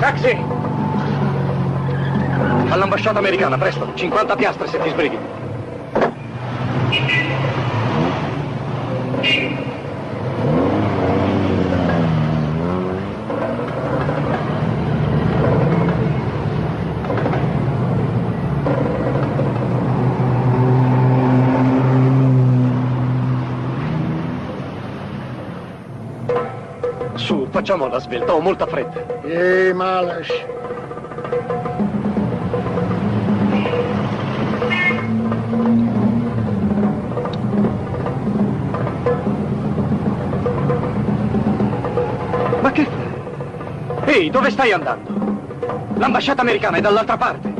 Taxi! All'ambasciata americana, presto. 50 piastre se ti sbrighi. Su, facciamo la svelta, ho molta fretta. Malash. Ma che fai? Ehi, dove stai andando? L'ambasciata americana è dall'altra parte.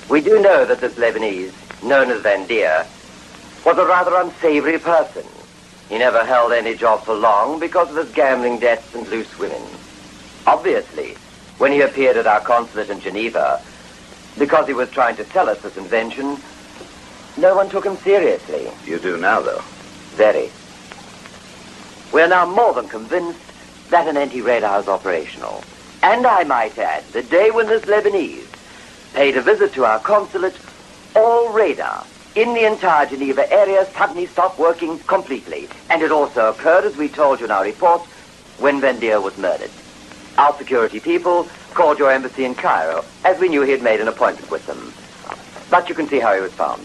We do know that this Lebanese, known as Van Deer, was a rather unsavory person. He never held any job for long because of his gambling debts and loose women. Obviously, when he appeared at our consulate in Geneva, because he was trying to sell us this invention, no one took him seriously. You do now, though. Very. We're now more than convinced that an anti-radar is operational. And I might add, the day when this Lebanese paid a visit to our consulate, all radar in the entire Geneva area suddenly stopped working completely. And it also occurred, as we told you in our report, when Van Deer was murdered. Our security people called your embassy in Cairo, as we knew he had made an appointment with them. But you can see how he was found.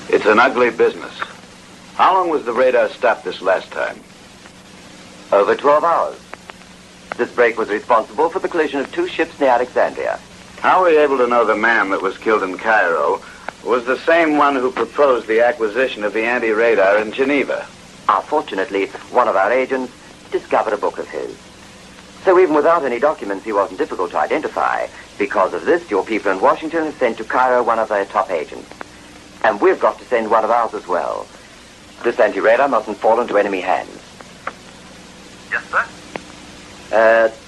It's an ugly business. How long was the radar stopped this last time? Over 12 hours. This break was responsible for the collision of 2 ships near Alexandria. How were you able to know the man that was killed in Cairo was the same one who proposed the acquisition of the anti-radar in Geneva? Fortunately, one of our agents discovered a book of his. So even without any documents, he wasn't difficult to identify. Because of this, your people in Washington have sent to Cairo one of their top agents. And we've got to send one of ours as well. This anti-radar mustn't fall into enemy hands. Yes, sir.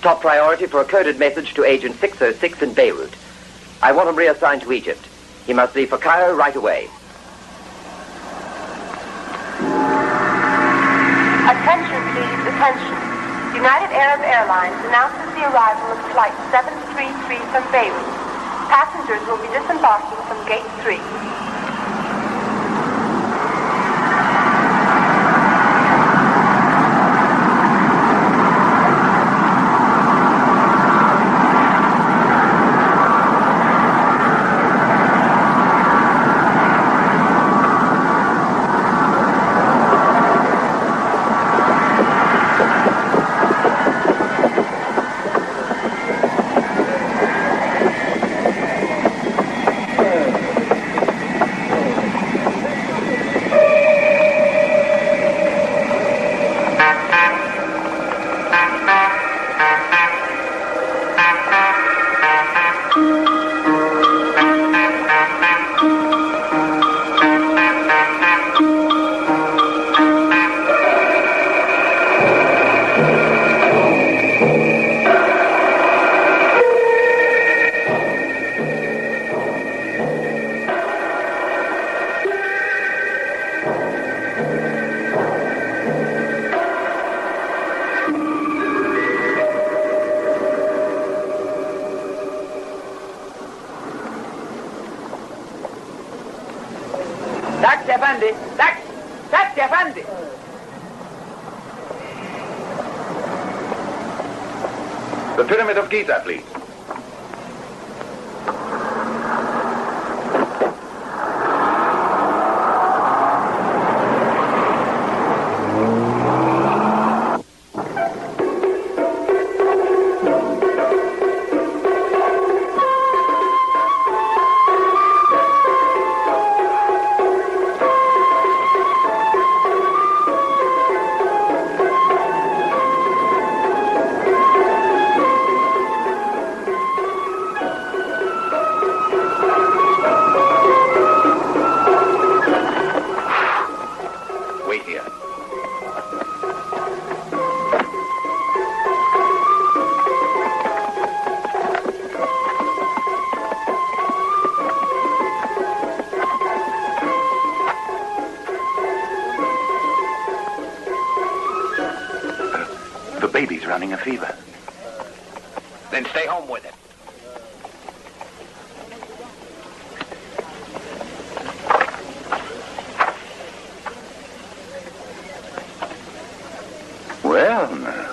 Top priority for a coded message to Agent 606 in Beirut. I want him reassigned to Egypt. He must leave for Cairo right away. Attention, please, attention. United Arab Airlines announces the arrival of Flight 733 from Beirut. Passengers will be disembarking from Gate 3. Taxi, Effendi! The Pyramid of Giza, please. The baby's running a fever. Then stay home with it. Well, now.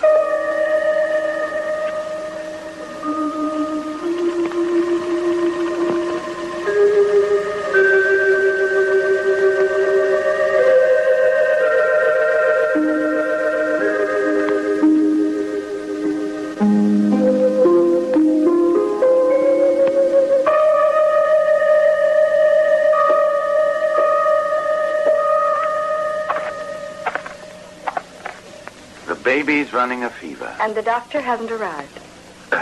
Baby's running a fever. And the doctor hasn't arrived.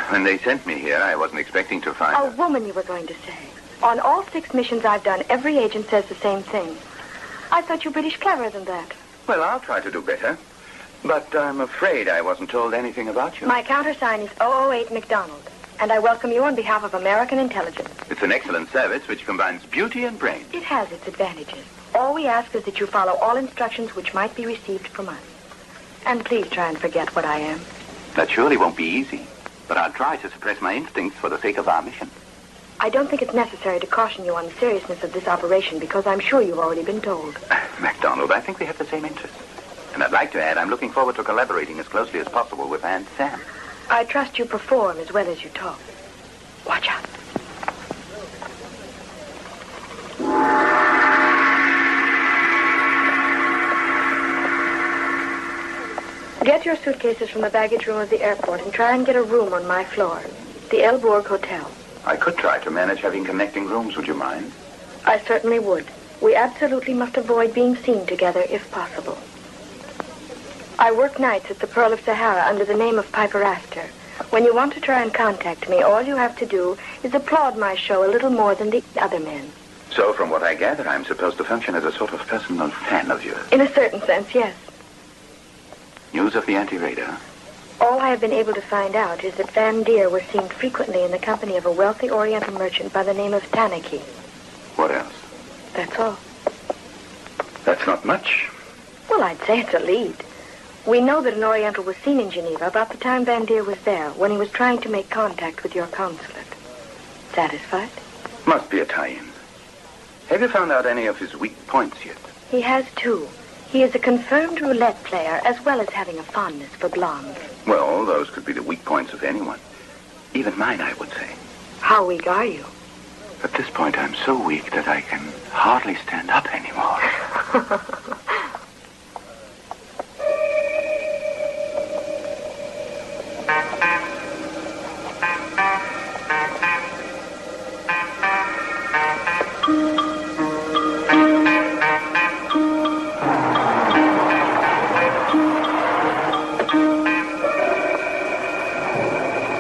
When they sent me here, I wasn't expecting to find A woman, you were going to say. On all 6 missions I've done, every agent says the same thing. I thought you British cleverer than that. Well, I'll try to do better. But I'm afraid I wasn't told anything about you. My countersign is 008 McDonald, and I welcome you on behalf of American intelligence. It's an excellent service which combines beauty and brains. It has its advantages. All we ask is that you follow all instructions which might be received from us. And please try and forget what I am. That surely won't be easy, but I'll try to suppress my instincts for the sake of our mission. I don't think it's necessary to caution you on the seriousness of this operation because I'm sure you've already been told. MacDonald, I think we have the same interests. And I'd like to add, I'm looking forward to collaborating as closely as possible with Aunt Sam. I trust you perform as well as you talk. Watch out. Get your suitcases from the baggage room of the airport and try and get a room on my floor. The Elborg Hotel. I could try to manage having connecting rooms. Would you mind? I certainly would. We absolutely must avoid being seen together if possible. I work nights at the Pearl of Sahara under the name of Piper Astor. When you want to try and contact me, all you have to do is applaud my show a little more than the other men. So, from what I gather, I'm supposed to function as a sort of personal fan of yours. In a certain sense, yes. News of the anti-radar? All I have been able to find out is that Van Deer was seen frequently in the company of a wealthy Oriental merchant by the name of Tanaki. What else? That's all. That's not much. Well, I'd say it's a lead. We know that an Oriental was seen in Geneva about the time Van Deer was there, when he was trying to make contact with your consulate. Satisfied? Must be a tie-in. Have you found out any of his weak points yet? He has two. He is a confirmed roulette player, as well as having a fondness for blondes. Well, those could be the weak points of anyone. Even mine, I would say. How weak are you? At this point, I'm so weak that I can hardly stand up anymore.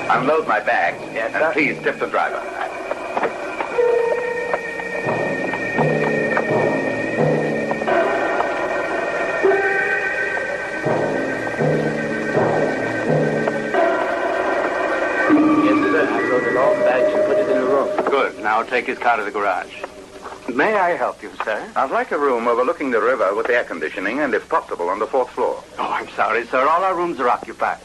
Unload my bags. Yes, sir. And please tip the driver. Good. Now take his car to the garage. May I help you, sir? I'd like a room overlooking the river with air conditioning and, if possible, on the 4th floor. Oh, I'm sorry, sir. All our rooms are occupied.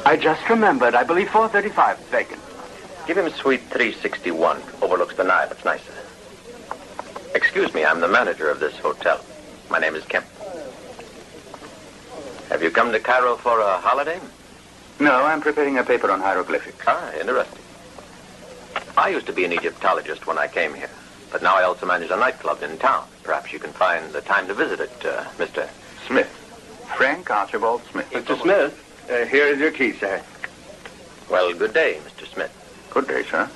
I just remembered. I believe 435 is vacant. Give him suite 361. Overlooks the Nile. It's nicer. Excuse me, I'm the manager of this hotel. My name is Kemp. Have you come to Cairo for a holiday? No, I'm preparing a paper on hieroglyphics. Ah, interesting. I used to be an Egyptologist when I came here, but now I also manage a nightclub in town. Perhaps you can find the time to visit it, Mr. Smith. Frank Archibald Smith. Mr. Smith, here is your key, sir. Well, good day, Mr. Smith. Good day, sir.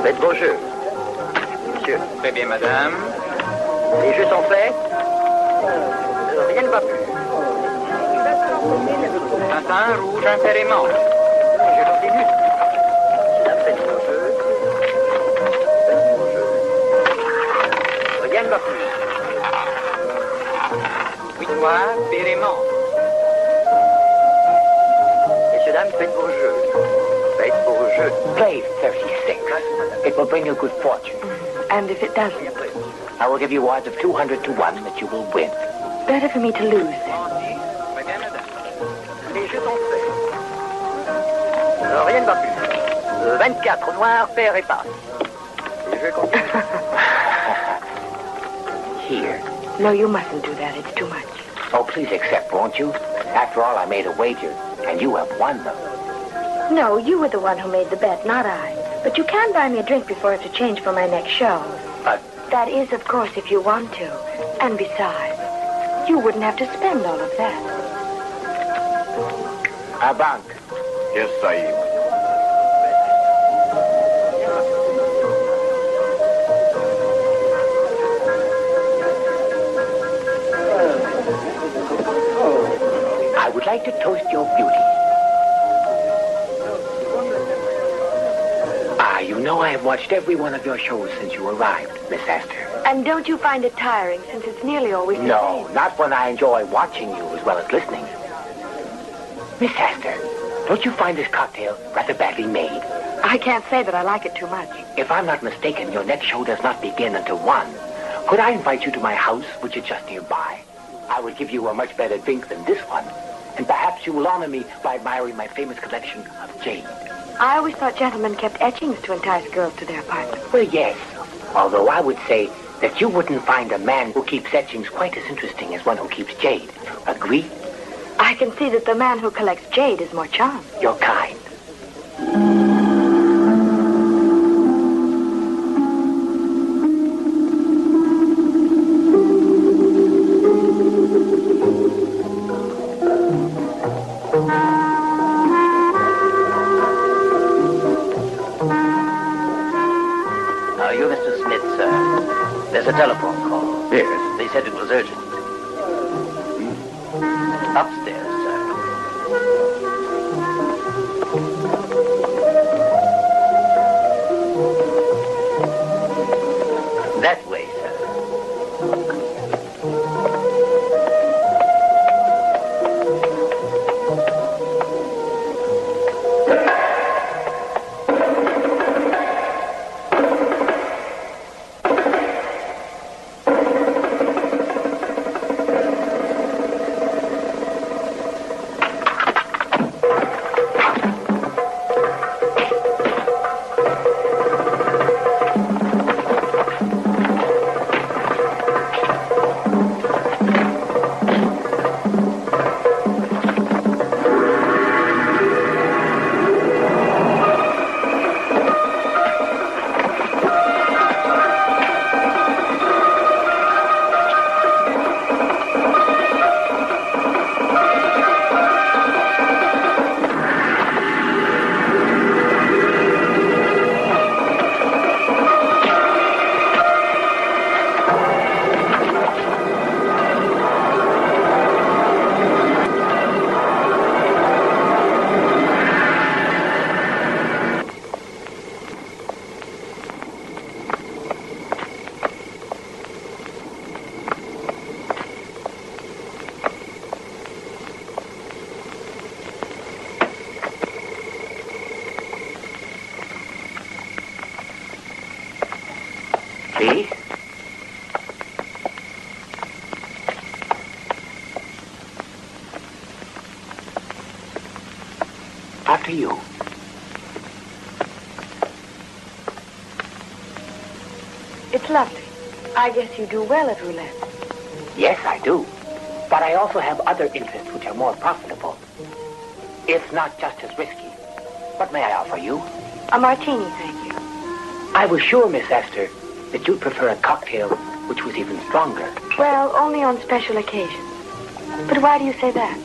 Faites vos jeux. Monsieur. Très bien, madame. Les jeux sont faits. Rien ne va plus. Tintin, rouge, impérément. Je continue. Là, faites vos jeux. Faites vos jeux. Rien ne va plus. Victoire, pérément. Messieurs, dames, faites vos jeux. Faites vos jeux. Play 36. It will bring you good fortune. And if it doesn't? I will give you odds of 200 to 1 that you will win. Better for me to lose, then. Les jeux sont faits. Rien ne va plus. 24, noir, pair et passe. Les jeux continuent. Here. No, you mustn't do that. It's too much. Oh, please accept, won't you? After all, I made a wager, and you have won them. No, you were the one who made the bet, not I. But you can buy me a drink before I have to change for my next show. But that is, of course, if you want to. And besides, you wouldn't have to spend all of that. a bank. Yes, Sahib. I would like to toast your beauty. You know I have watched every one of your shows since you arrived, Miss Astor. And don't you find it tiring, since it's nearly always the No, same? not when I enjoy watching you as well as listening. Miss Astor, don't you find this cocktail rather badly made? I can't say that I like it too much. If I'm not mistaken, your next show does not begin until 1. Could I invite you to my house, which is just nearby? I would give you a much better drink than this one. And perhaps you will honor me by admiring my famous collection of jade. I always thought gentlemen kept etchings to entice girls to their apartments. Well, yes. Although I would say that you wouldn't find a man who keeps etchings quite as interesting as one who keeps jade. Agree? I can see that the man who collects jade is more charming. You're kind. You're Mr. Smith, sir. There's a telephone call. Yes. They said it was urgent. Upstairs, sir. That way, sir. See? After you. It's lovely. I guess you do well at roulette. Yes, I do. But I also have other interests which are more profitable. If not just as risky. What may I offer you? A martini, thank you. I was sure, Miss Esther, that you'd prefer a cocktail which was even stronger. Well, only on special occasions. But why do you say that?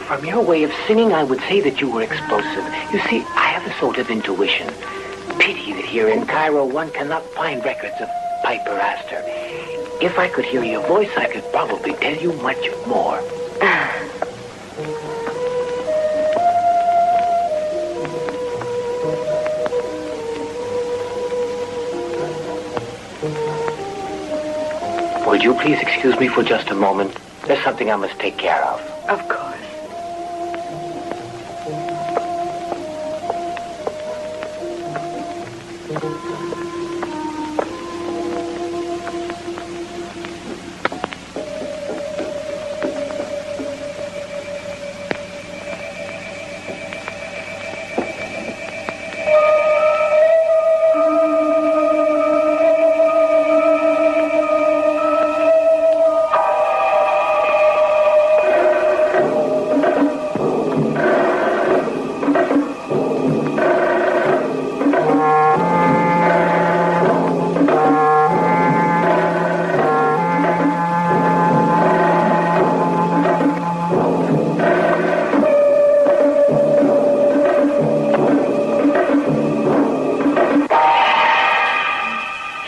From your way of singing, I would say that you were explosive. You see, I have a sort of intuition. Pity that here in Cairo one cannot find records of Piper Astor. If I could hear your voice, I could probably tell you much more. Would you please excuse me for just a moment? There's something I must take care of. Of course.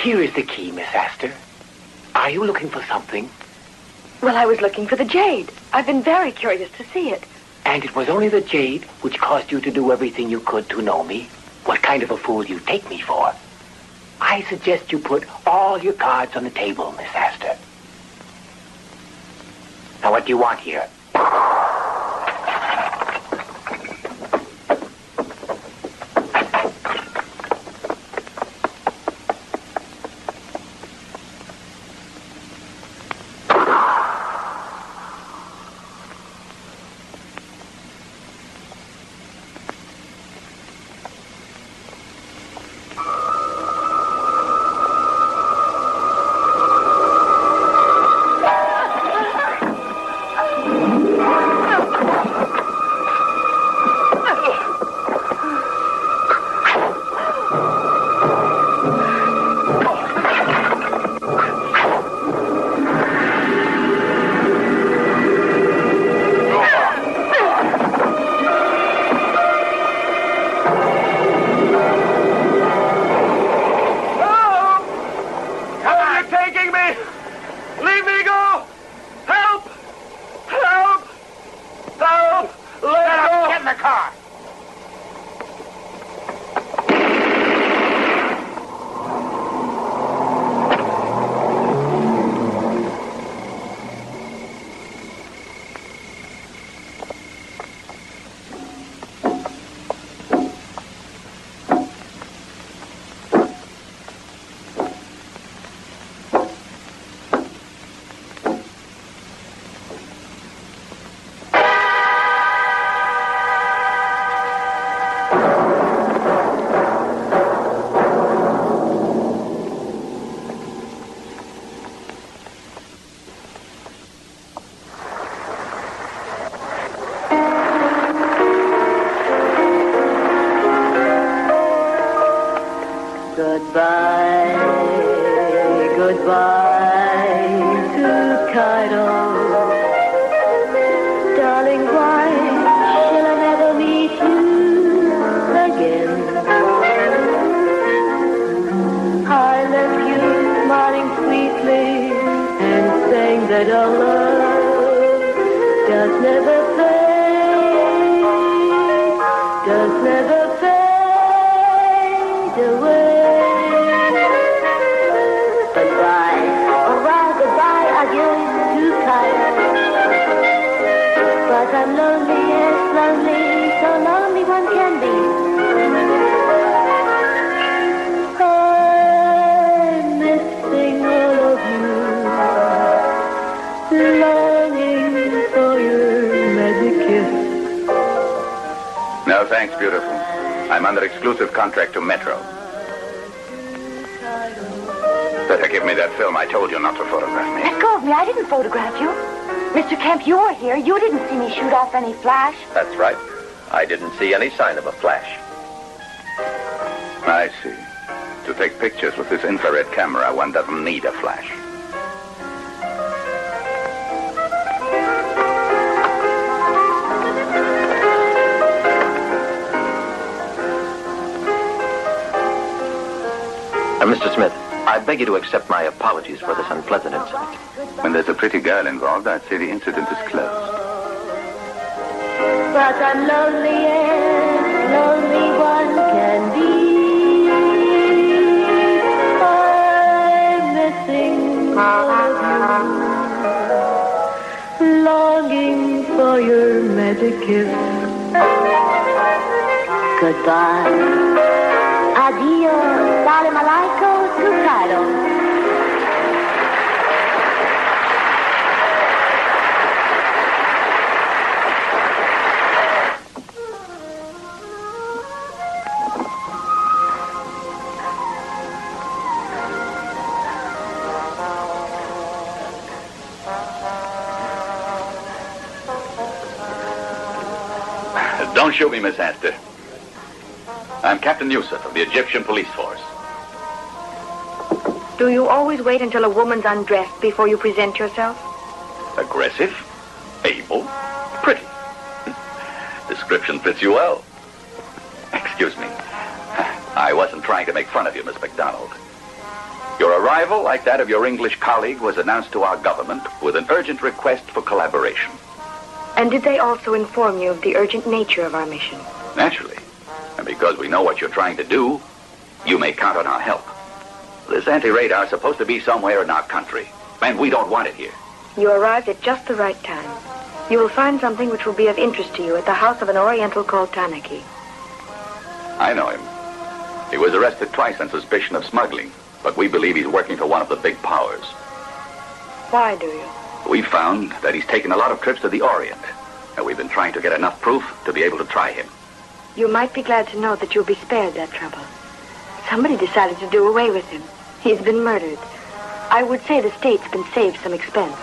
Here is the key, Miss Astor. Are you looking for something? Well, I was looking for the jade. I've been very curious to see it. And it was only the jade which caused you to do everything you could to know me? What kind of a fool do you take me for? I suggest you put all your cards on the table, Miss Astor. Now, what do you want here? Goodbye to Cairo. Darling, why shall I never meet you again? I left you smiling sweetly and saying that our love does never fade, does never fade away. Goodbye, au revoir, goodbye, adieu to Cairo. But I'm lonely, yes, lonely, so lonely one can be. I'm missing all of you, longing for your magic kiss. No, thanks, beautiful. I'm under exclusive contract to Metro. Better give me that film. I told you not to photograph me. Let go of me. I didn't photograph you. Mr. Kemp, you were here. You didn't see me shoot off any flash. That's right. I didn't see any sign of a flash. I see. To take pictures with this infrared camera, one doesn't need a flash. Mr. Smith, I beg you to accept my apologies for this unpleasant incident. When there's a pretty girl involved, I'd say the incident is closed. But I'm lonely, yes, lonely one can be. I'm missing all of you, longing for your magic kiss. Goodbye, adieu, salam alaikum to Cairo. Don't shoot me, Miss Astor. I'm Captain Yusuf of the Egyptian Police Force. Do you always wait until a woman's undressed before you present yourself? Aggressive, able, pretty. Description fits you well. Excuse me. I wasn't trying to make fun of you, Miss McDonald. Your arrival, like that of your English colleague, was announced to our government with an urgent request for collaboration. And did they also inform you of the urgent nature of our mission? Naturally. And because we know what you're trying to do, you may count on our help. This anti-radar is supposed to be somewhere in our country, and we don't want it here. You arrived at just the right time. You will find something which will be of interest to you at the house of an Oriental called Tanaki. I know him. He was arrested twice on suspicion of smuggling, but we believe he's working for one of the big powers. Why do you? We found that he's taken a lot of trips to the Orient, and we've been trying to get enough proof to be able to try him. You might be glad to know that you'll be spared that trouble. Somebody decided to do away with him. He's been murdered. I would say the state's been saved some expense.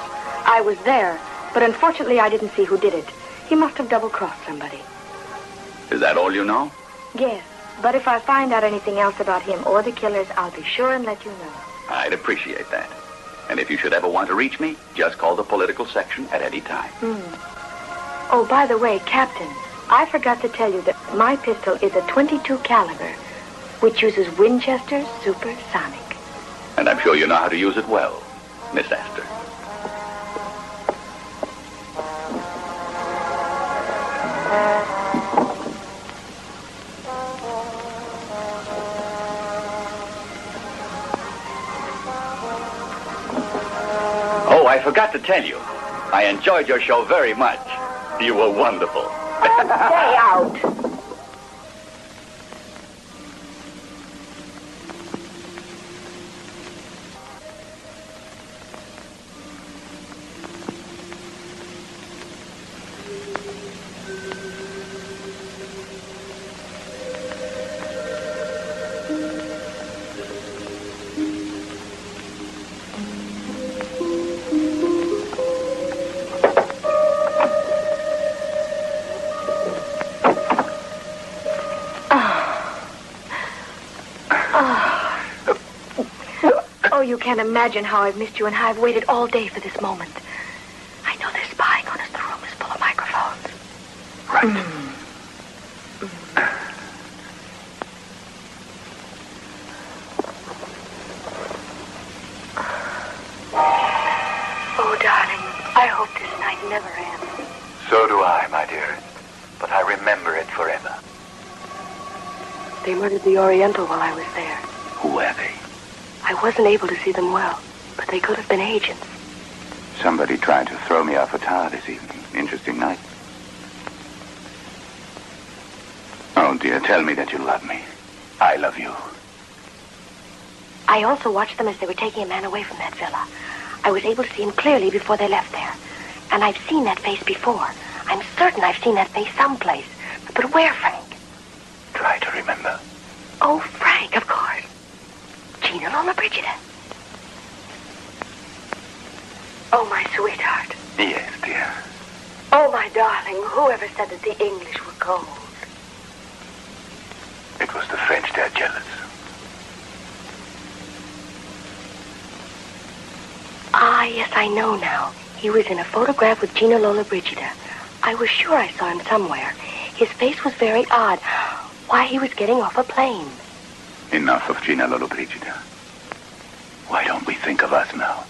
I was there, but unfortunately I didn't see who did it. He must have double-crossed somebody. Is that all you know? Yes, but if I find out anything else about him or the killers, I'll be sure and let you know. I'd appreciate that. And if you should ever want to reach me, just call the political section at any time. Oh, by the way, Captain, I forgot to tell you that my pistol is a .22 caliber, which uses Winchester supersonic. And I'm sure you know how to use it well, Miss Astor. Oh, I forgot to tell you. I enjoyed your show very much. You were wonderful. Stay out. Oh, you can't imagine how I've missed you and how I've waited all day for this moment. I know they're spying on us. The room is full of microphones. Right. Oh, darling, I hope this night never ends. So do I, my dear. But I remember it forever. They murdered the Oriental while I was there. Who were they? I wasn't able to see them well, but they could have been agents. Somebody tried to throw me off a tower this evening. Interesting night. Oh, dear, tell me that you love me. I love you. I also watched them as they were taking a man away from that villa. I was able to see him clearly before they left there. And I've seen that face before. I'm certain I've seen that face someplace. But where, Frank? Try to remember. Oh, Frank, of course. Gina Lola Brigida. Oh, my sweetheart. Yes, dear. Oh, my darling, whoever said that the English were cold? It was the French. They're jealous. Ah, yes, I know now. He was in a photograph with Gina Lola Brigida. I was sure I saw him somewhere. His face was very odd. Why, he was getting off a plane. Enough of Gina Lollobrigida. Why don't we think of us now?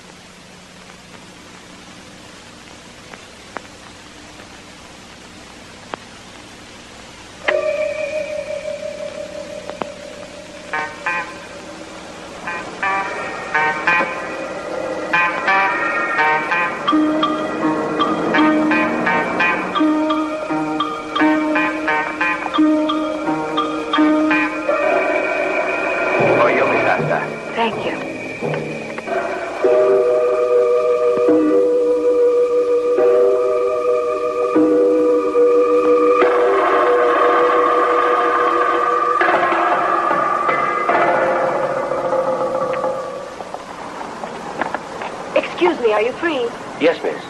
Thank you. Excuse me, are you free? Yes, miss.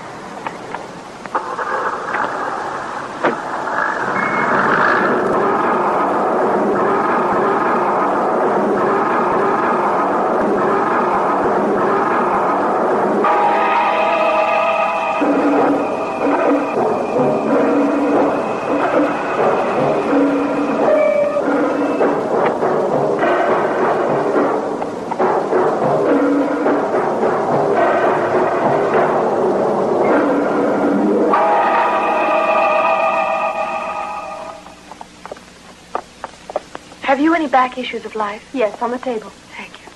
Have you any back issues of life? Yes, on the table. Thank you.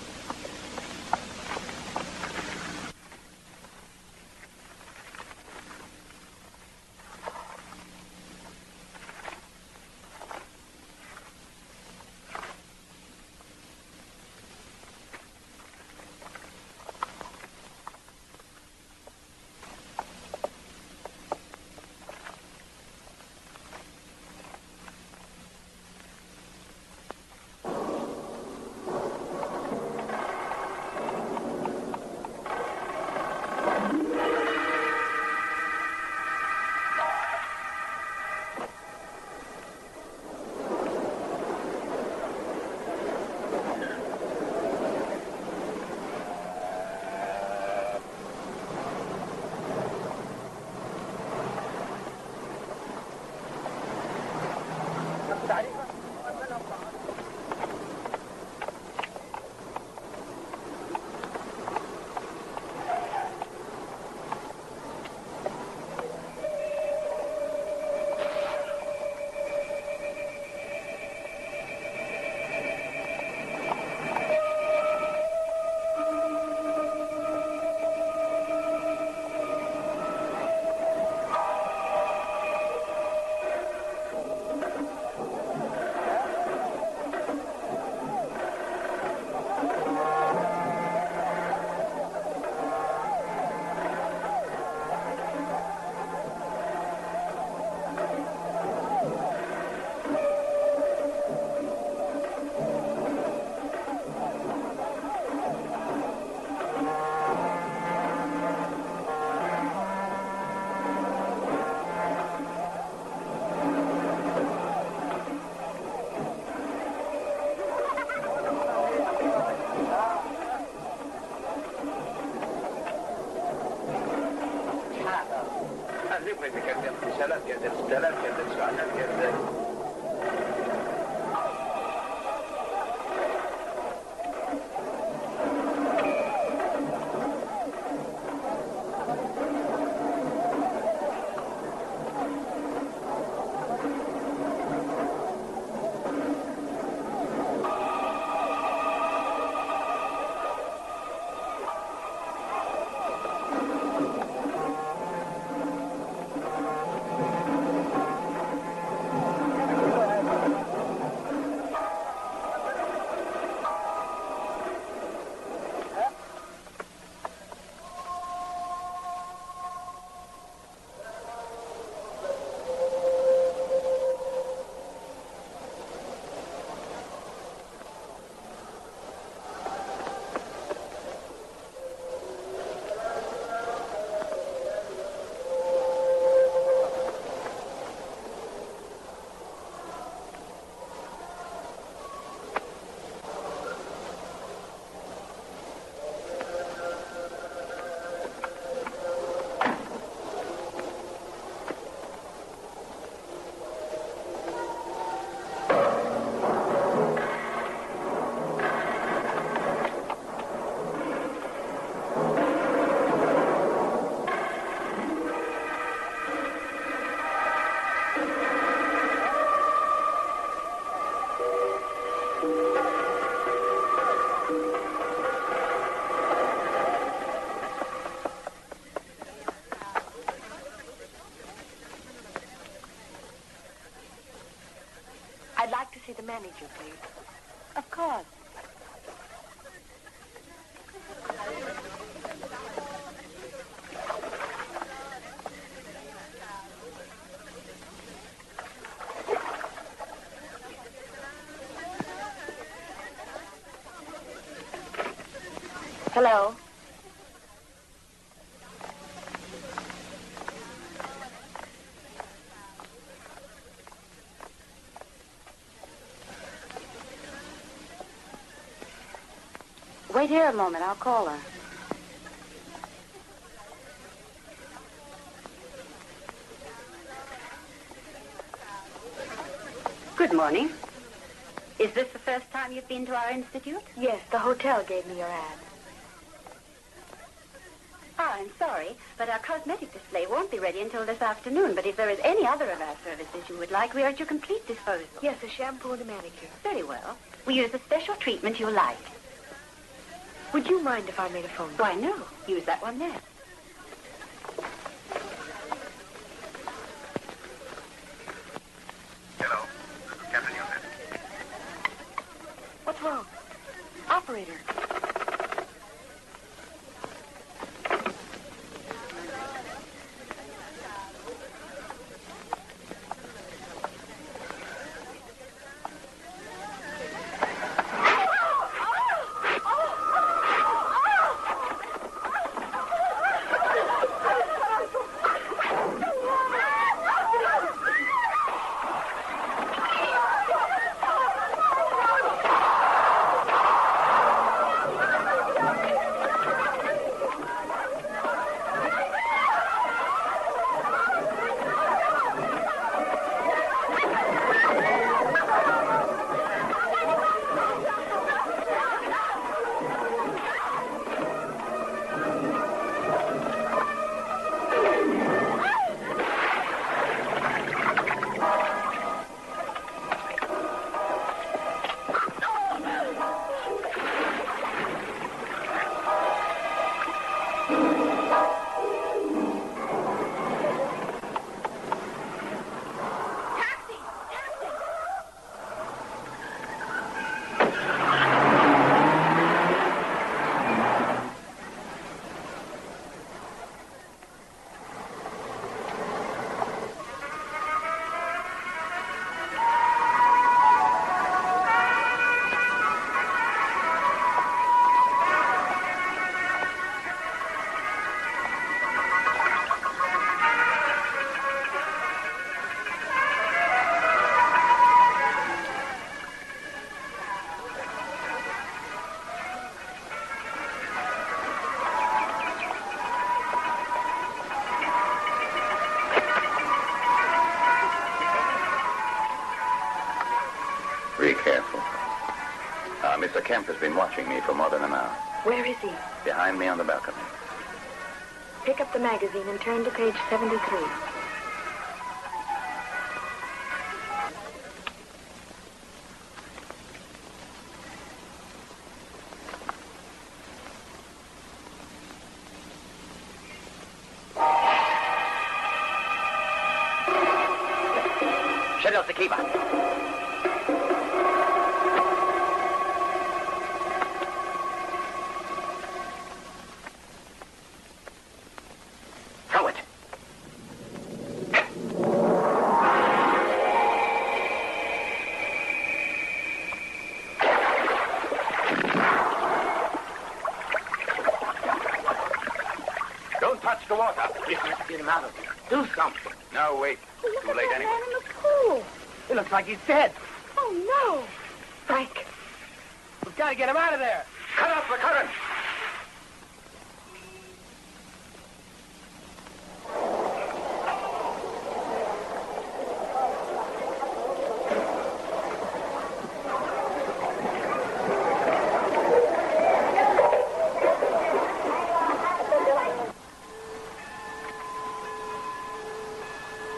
prende que del Stellar, que del Stellar, que del Stellar, que del... I'd like to see the manager, please. Of course. Hello. Wait here a moment. I'll call her. Good morning. Is this the first time you've been to our institute? Yes, the hotel gave me your ad. Ah, I'm sorry, but our cosmetic display won't be ready until this afternoon. But if there is any other of our services you would like, we are at your complete disposal. Yes, a shampoo and a manicure. Very well. We use a special treatment you'll like. Would you mind if I made a phone call? Why, no. Use that one there. Hello. This is Captain Yusuf. What's wrong? Operator. Kemp has been watching me for more than an hour. Where is he? Behind me on the balcony. Pick up the magazine and turn to page 73. Shut off the keeper. Throw it. Don't touch the water. We have to get him out of here. Do something. No, wait. Too late anyway. Man in the pool. It looks like he's dead. Oh, no. Frank. We've got to get him out of there. Cut off the current.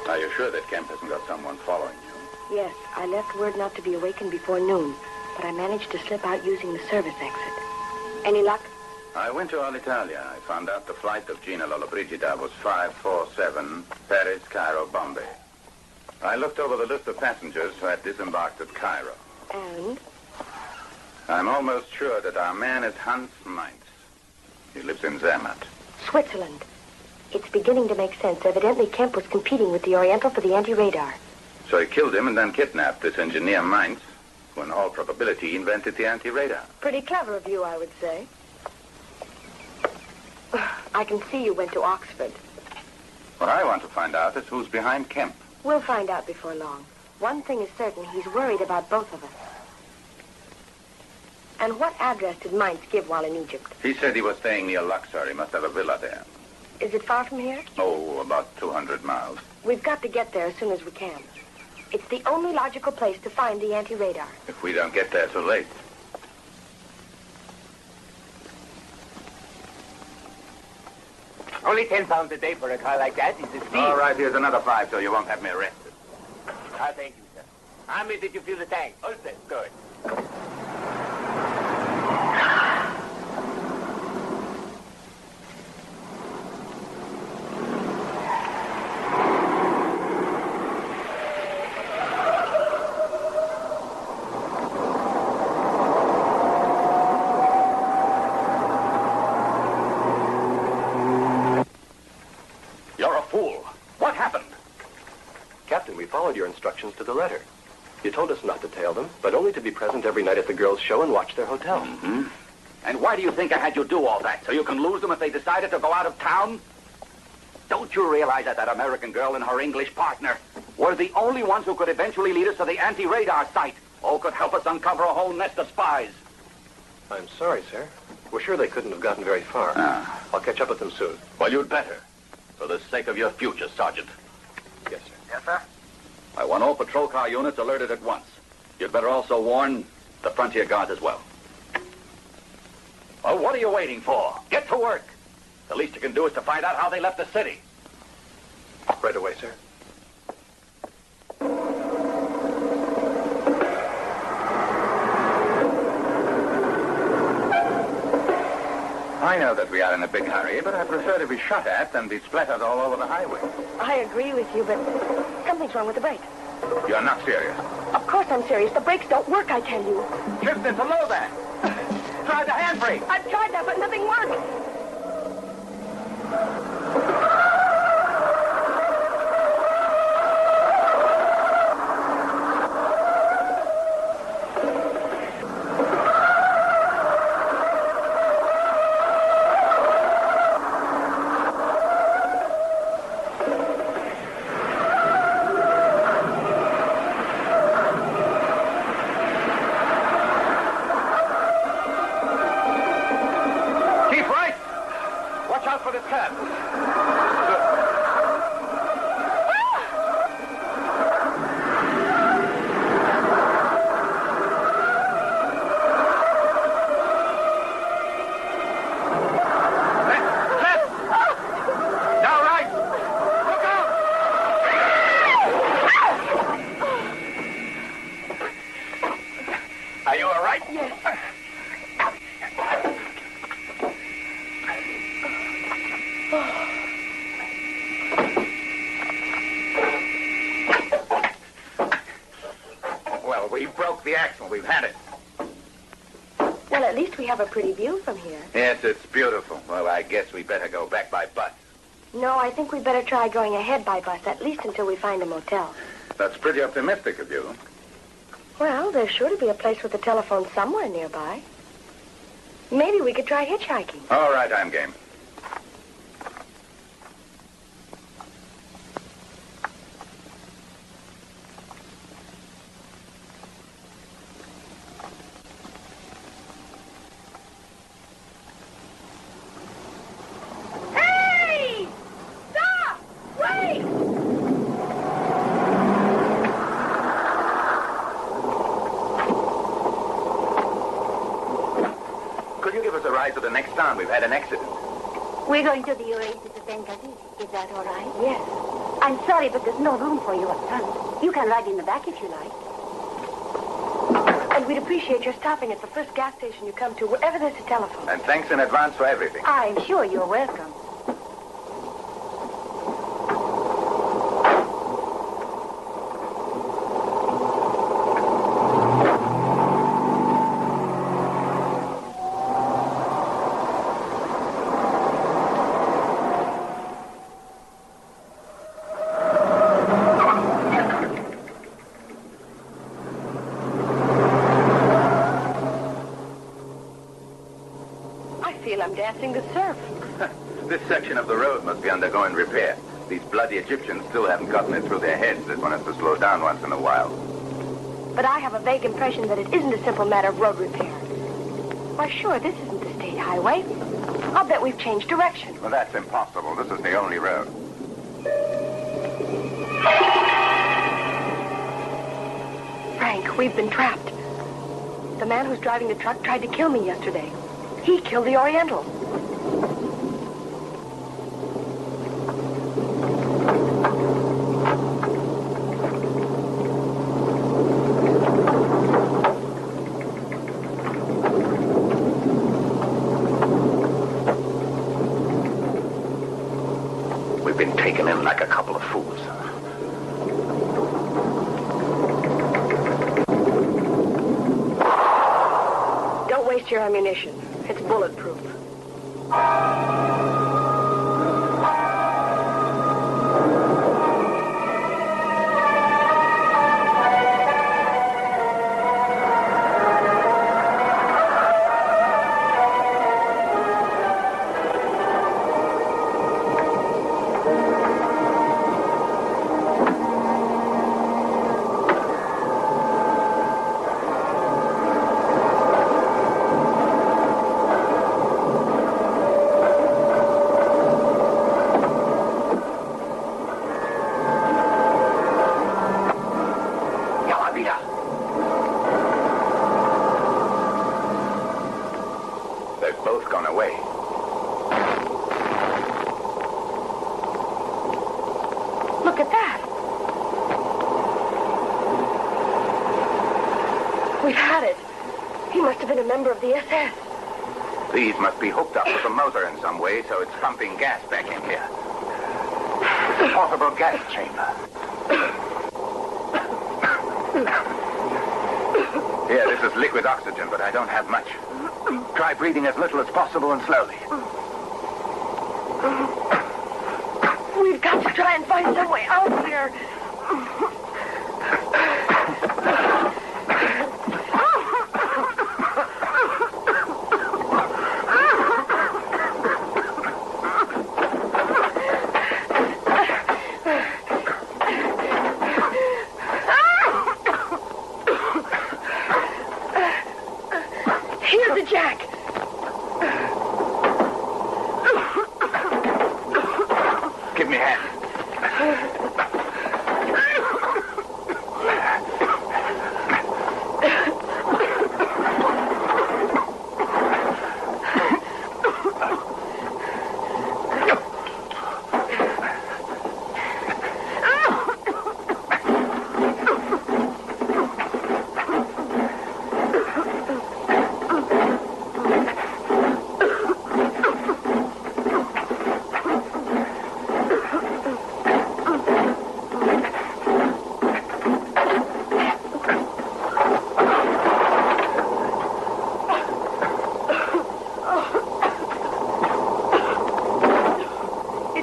Are you sure that Kemp hasn't got someone following you? Yes, I left word not to be awakened before noon, but I managed to slip out using the service exit. Any luck? I went to Alitalia. I found out the flight of Gina Lollobrigida was 547, Paris, Cairo, Bombay. I looked over the list of passengers who had disembarked at Cairo. And? I'm almost sure that our man is Hans Mainz. He lives in Zermatt. Switzerland. It's beginning to make sense. Evidently, Kemp was competing with the Oriental for the anti-radar. So he killed him and then kidnapped this engineer Mainz, who in all probability invented the anti-radar. Pretty clever of you, I would say. I can see you went to Oxford. What I want to find out is who's behind Kemp. We'll find out before long. One thing is certain, he's worried about both of us. And what address did Mainz give while in Egypt? He said he was staying near Luxor. He must have a villa there. Is it far from here? Oh, about 200 miles. We've got to get there as soon as we can. It's the only logical place to find the anti-radar. If we don't get there too late. Only 10 pounds a day for a car like that is a steal. All right, here's another 5 so you won't have me arrested. Ah, thank you, sir. How many did you fill the tank? All set. Good. You're a fool. What happened? Captain, we followed your instructions to the letter. You told us not to tail them, but only to be present every night at the girls' show and watch their hotel. Mm-hmm. And why do you think I had you do all that? So you can lose them if they decided to go out of town? Don't you realize that American girl and her English partner were the only ones who could eventually lead us to the anti-radar site? Or could help us uncover a whole nest of spies? I'm sorry, sir. We're sure they couldn't have gotten very far. Ah. I'll catch up with them soon. Well, you'd better. For the sake of your future, Sergeant. Yes, sir. Yes, sir? I want all patrol car units alerted at once. You'd better also warn the frontier guards as well. Well, what are you waiting for? Get to work. The least you can do is to find out how they left the city. Right away, sir. I know that we are in a big hurry, but I prefer to be shot at than be splattered all over the highway. I agree with you, but something's wrong with the brakes. You're not serious. Of course I'm serious. The brakes don't work, I tell you. Shift into low then. Try the handbrake. I've tried that, but nothing works. For the curb. the axle. We've had it. Well, at least we have a pretty view from here. Yes, it's beautiful. Well, I guess we better go back by bus. No, I think we better try going ahead by bus, at least until we find a motel. That's pretty optimistic of you. Well, there's sure to be a place with a telephone somewhere nearby. Maybe we could try hitchhiking. All right, I'm game. Hey! Stop! Wait! Could you give us a ride to the next town? We've had an accident. We're going to the Oasis of Benghazi. Is that all right? Yes. I'm sorry, but there's no room for you up front. You can ride in the back if you like. And we'd appreciate your stopping at the first gas station you come to, wherever there's a telephone. And thanks in advance for everything. I'm sure you're welcome. I'm dancing the surf. This section of the road must be undergoing repair. These bloody Egyptians still haven't gotten it through their heads that one has to slow down once in a while. But I have a vague impression that it isn't a simple matter of road repair. Why, sure, this isn't the state highway. I'll bet we've changed direction. Well, that's impossible. This is the only road. Frank, we've been trapped. The man who's driving the truck tried to kill me yesterday. He killed the Oriental. We've been taken in like a couple of fools. Don't waste your ammunition. It's bulletproof. Look at that. We've had it. He must have been a member of the SS. These must be hooked up with a motor in some way, so it's pumping gas back in here. It's a portable gas chamber. Here, this is liquid oxygen, but I don't have much. Try breathing as little as possible and slowly. We've got to try and find some way out here. Here's the jack. Give me a hand.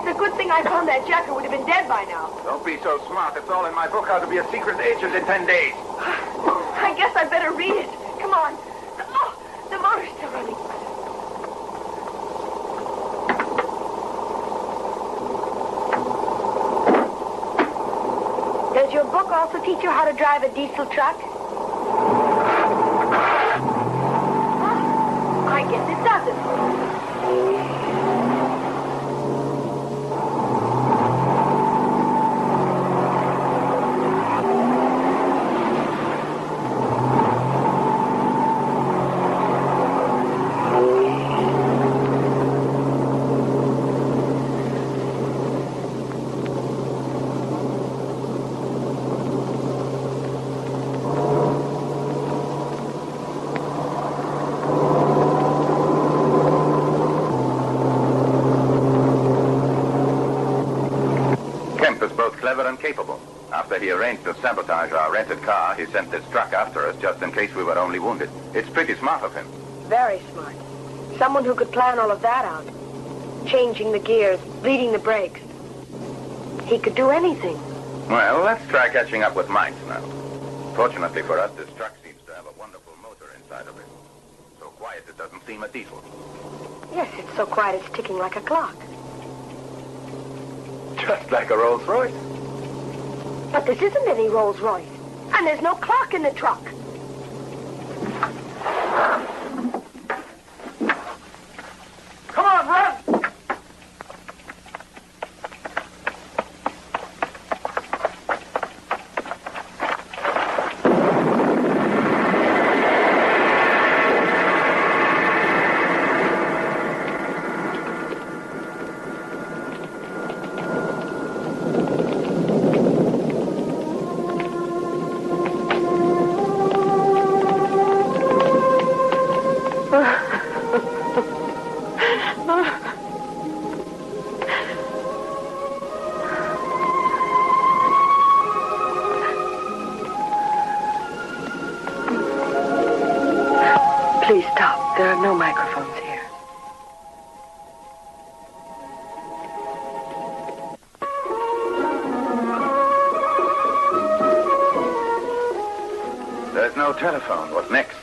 It's a good thing I found that Jacker would have been dead by now. Don't be so smart. It's all in my book, How to Be a Secret Agent in 10 Days. I guess I better read it. Come on. Oh, the motor's still running. Does your book also teach you how to drive a diesel truck? I guess it doesn't. Clever and capable. After he arranged to sabotage our rented car, he sent this truck after us just in case we were only wounded. It's pretty smart of him. Very smart. Someone who could plan all of that out. Changing the gears, bleeding the brakes. He could do anything. Well, let's try catching up with Mines now. Fortunately for us, this truck seems to have a wonderful motor inside of it. So quiet it doesn't seem a diesel. Yes, it's so quiet it's ticking like a clock. Just like a Rolls Royce. But this isn't any Rolls Royce. And there's no clock in the truck. Come on, run! Please stop. There are no microphones here. There's no telephone. What next?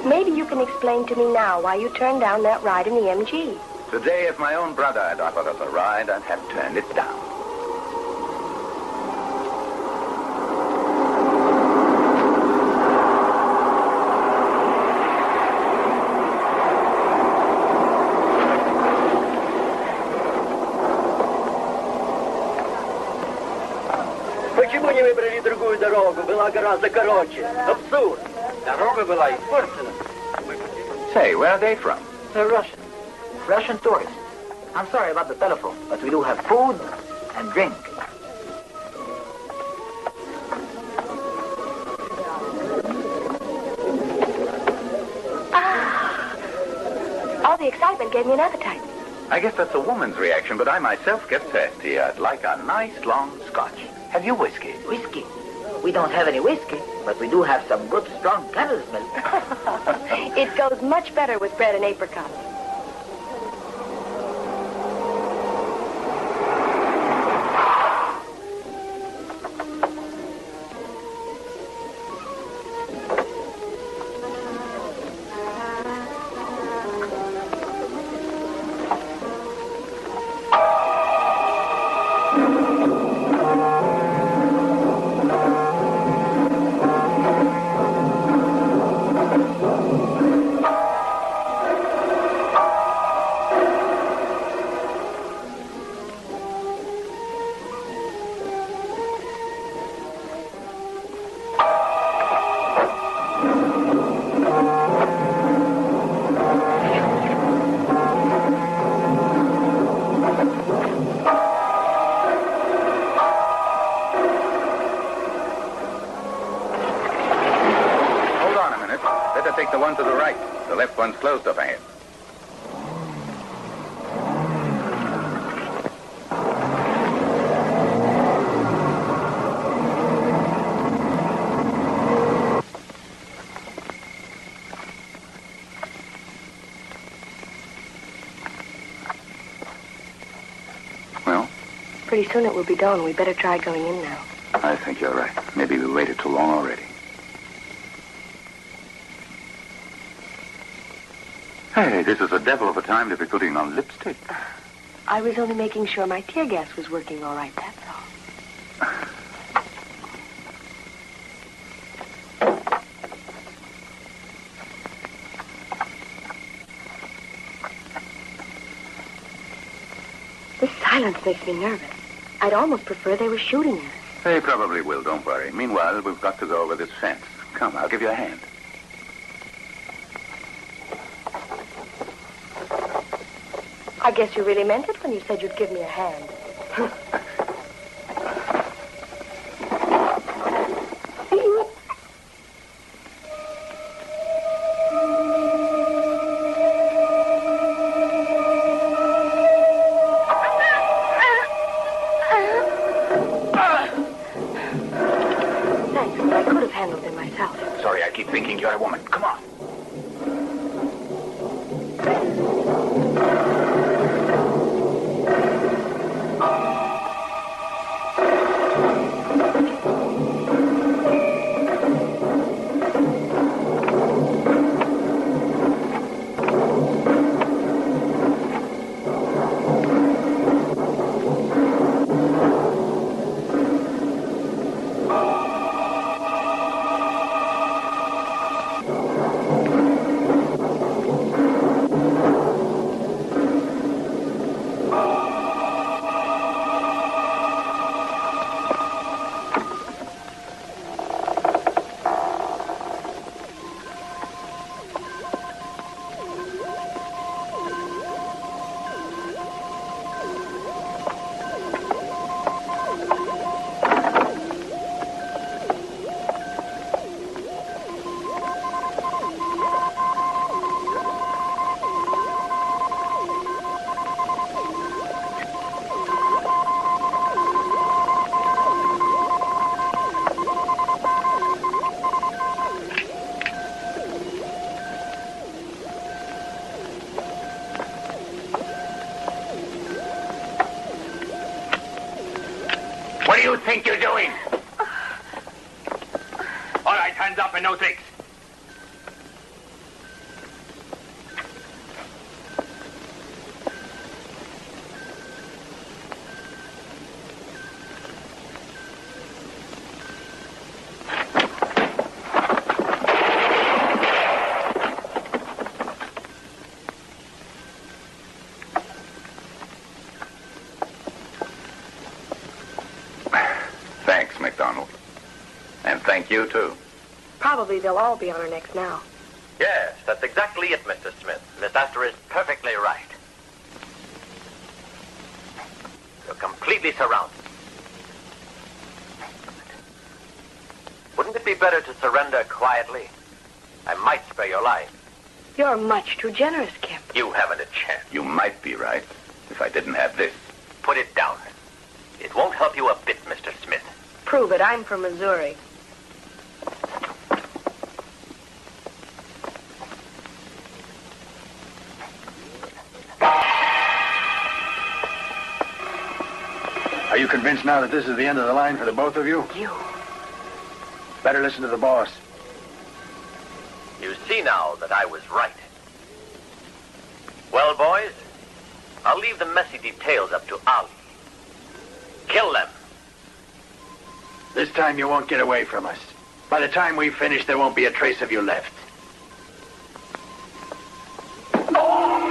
Maybe you can explain to me now why you turned down that ride in the MG. Today, if my own brother had offered us a ride, I'd have turned it down. Почему не выбрали другую дорогу? Была гораздо короче. Абсурд. Дорога была испорчена. Say, where are they from? They're Russian. Russian tourists. I'm sorry about the telephone, but we do have food and drink. All the excitement gave me an appetite. I guess that's a woman's reaction, but I myself get thirsty. I'd like a nice long scotch. Have you whiskey? Whiskey. We don't have any whiskey, but we do have some good, strong camel's milk. It goes much better with bread and apricots. Take the one to the right. The left one's closed up ahead. Pretty soon it will be dawn. We better try going in now. I think you're right. Maybe we waited too long already. Hey, this is a devil of a time to be putting on lipstick. I was only making sure my tear gas was working all right, that's all. This silence makes me nervous. I'd almost prefer they were shooting at us. They probably will, don't worry. Meanwhile, we've got to go over this fence. Come, I'll give you a hand. I guess you really meant it when you said you'd give me a hand. Thanks, but I could have handled them myself. Sorry, I keep thinking you're a woman. Come on. What do you think you're doing? All right, hands up and no tricks. Thanks, MacDonald. And thank you, too. Probably they'll all be on our necks now. Yes, that's exactly it, Mr. Smith. Miss Astor is perfectly right. You're completely surrounded. Wouldn't it be better to surrender quietly? I might spare your life. You're much too generous, Kip. You haven't a chance. You might be right if I didn't have this. Put it down. It won't help you a bit, Mr. Smith. Prove it. I'm from Missouri. Are you convinced now that this is the end of the line for the both of you? You. Better listen to the boss. You see now that I was right. Well, boys, I'll leave the messy details up to Ali. Kill them. This time you won't get away from us. By the time we finish, there won't be a trace of you left. Come on.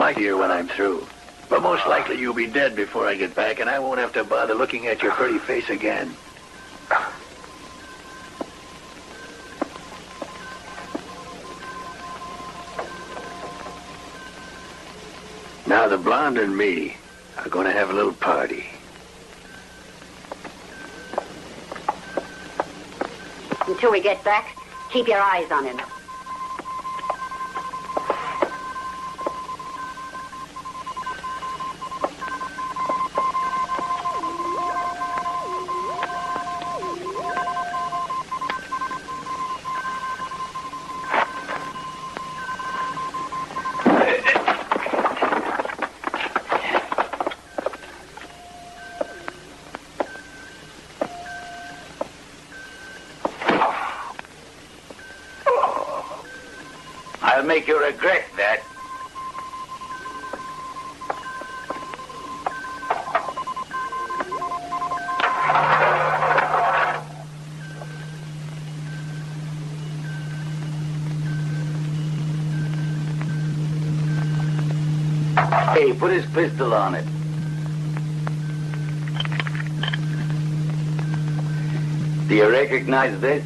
like you when I'm through. But most likely you'll be dead before I get back, and I won't have to bother looking at your pretty face again. Now the blonde and me are going to have a little party. Until we get back, keep your eyes on him. I'll make you regret that. Hey, put his pistol on it. Do you recognize this?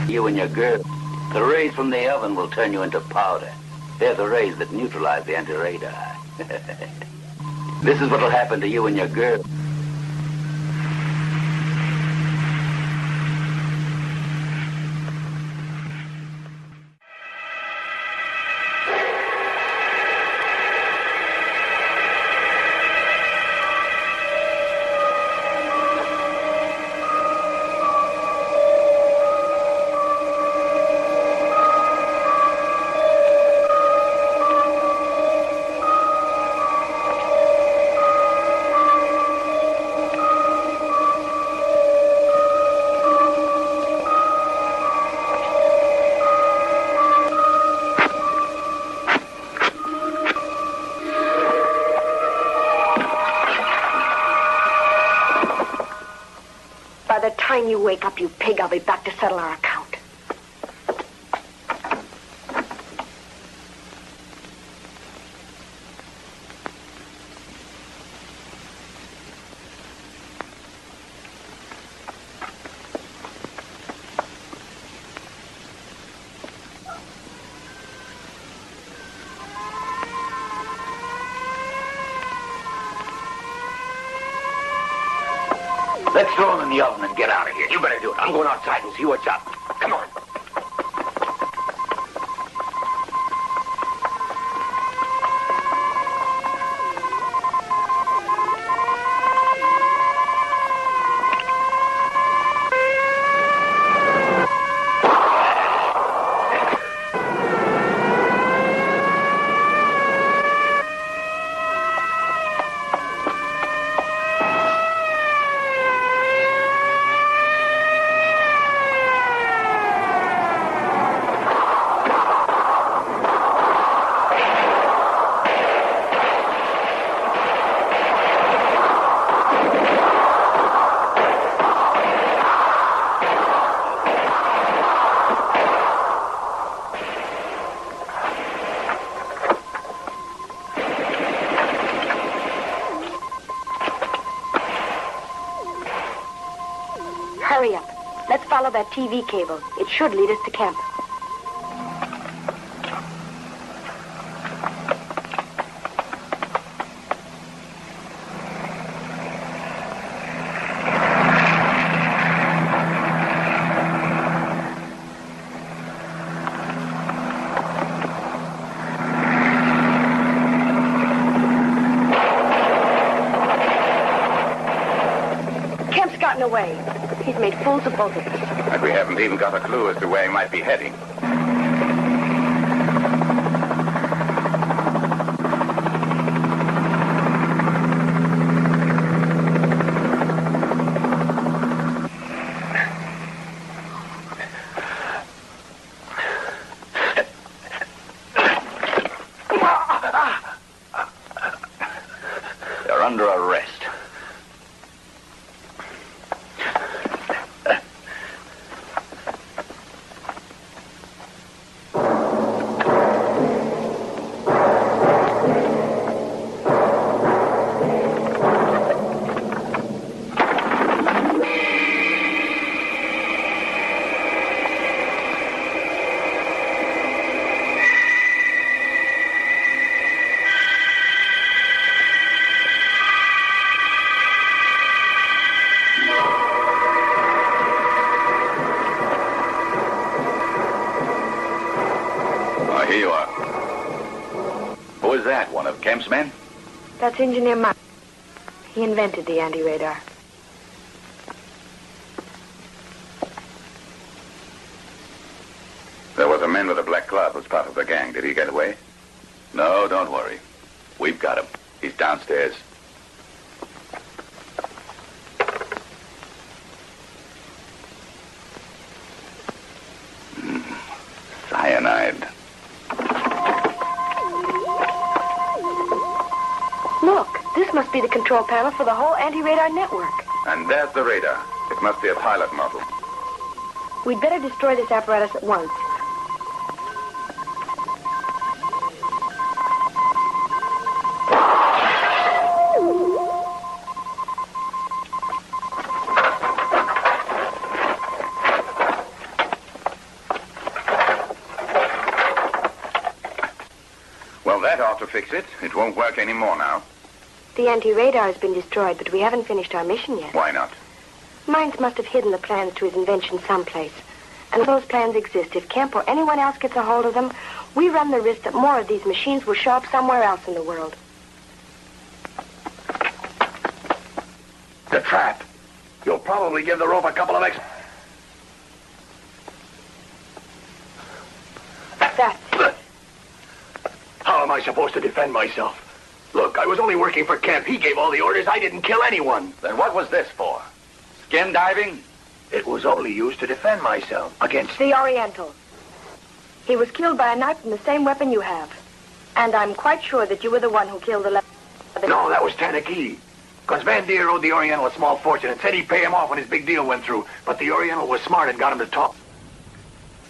You and your girl. The rays from the oven will turn you into powder. They're the rays that neutralize the anti-radar. This is what'll happen to you and your girl. By the time you wake up, you pig, I'll be back to settle our account. Let's throw him in the oven and get out of here. You better do it. I'm going outside and see what's up. Come on. Hurry up. Let's follow that TV cable. It should lead us to camp. Kemp's gotten away. He's made fools of both of us. And we haven't even got a clue as to where he might be heading. Here you are. Who is that? One of Kemp's men? That's Engineer Mike. He invented the anti-radar. There was a man with a black cloud who's part of the gang. Did he get away? No, don't worry. We've got him. He's downstairs. Cyanide. Look, this must be the control panel for the whole anti-radar network. And there's the radar. It must be a pilot model. We'd better destroy this apparatus at once. Well, that ought to fix it. It won't work anymore now. The anti-radar has been destroyed, but we haven't finished our mission yet. Why not? Mines must have hidden the plans to his invention someplace. And those plans exist. If Kemp or anyone else gets a hold of them, we run the risk that more of these machines will show up somewhere else in the world. The trap. You'll probably give the rope a couple of extra... That's it. How am I supposed to defend myself? Look, I was only working for Kemp. He gave all the orders. I didn't kill anyone. Then what was this for? Skin diving? It was only used to defend myself against... The Oriental. He was killed by a knife from the same weapon you have. And I'm quite sure that you were the one who killed the... No, that was Tanaki. Because Van Deer owed the Oriental a small fortune and said he'd pay him off when his big deal went through. But the Oriental was smart and got him to talk.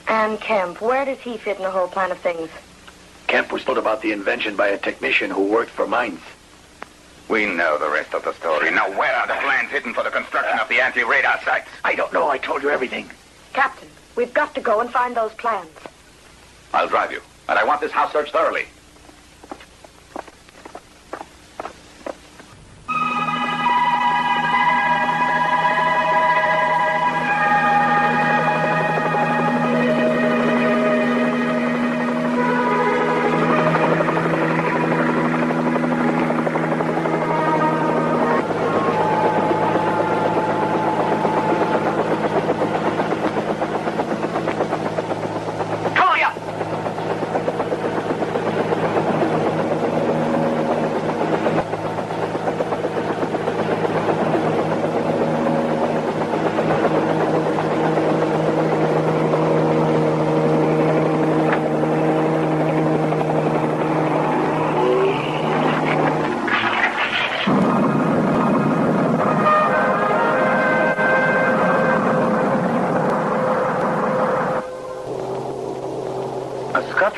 And Kemp, where does he fit in the whole plan of things? Kemp was told about the invention by a technician who worked for mines. We know the rest of the story. Now, where are the plans hidden for the construction of the anti-radar sites? I don't know. I told you everything. Captain, we've got to go and find those plans. I'll drive you. And I want this house searched thoroughly.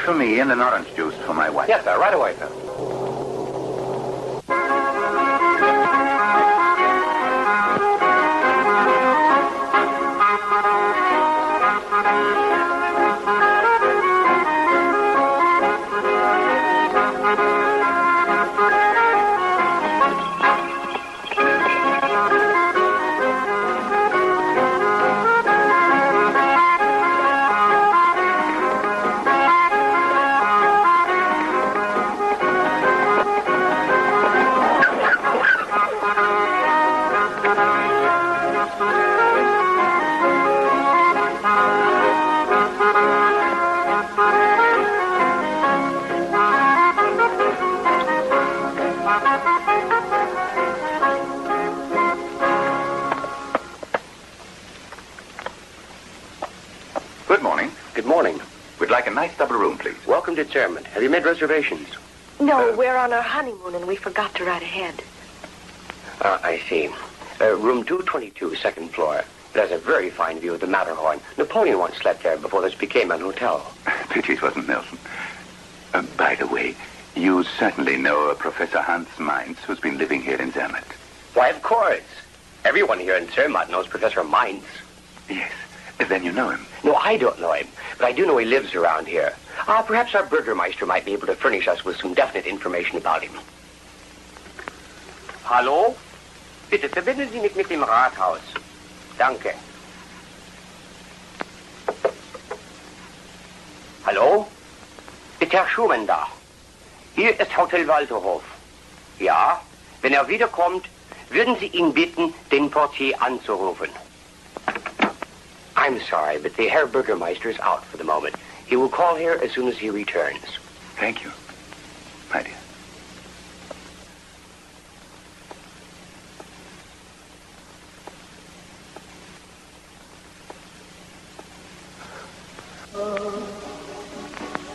For me and an orange juice for my wife. Yes, sir. Right away, sir. Good morning. Good morning. We'd like a nice double room, please. Welcome to Exterminate. Have you made reservations? No, we're on our honeymoon and we forgot to write ahead. I see. Room 222, second floor. It has a very fine view of the Matterhorn. Napoleon once slept there before this became an hotel. Pity it wasn't Nelson. By the way, you certainly know Professor Hans Mainz, who's been living here in Zermatt. Why, of course. Everyone here in Zermatt knows Professor Mainz. Yes. Then you know him. No, I don't know him, but I do know he lives around here. Perhaps our Bürgermeister might be able to furnish us with some definite information about him. Hallo? Bitte verbinden Sie mich mit dem Rathaus. Danke. Hallo? Herr Schumann da. Hier ist Hotel Walterhof. Ja, wenn er wiederkommt, würden Sie ihn bitten, den Portier anzurufen. I'm sorry, but the Herr Bürgermeister is out for the moment. He will call here as soon as he returns. Thank you, my dear.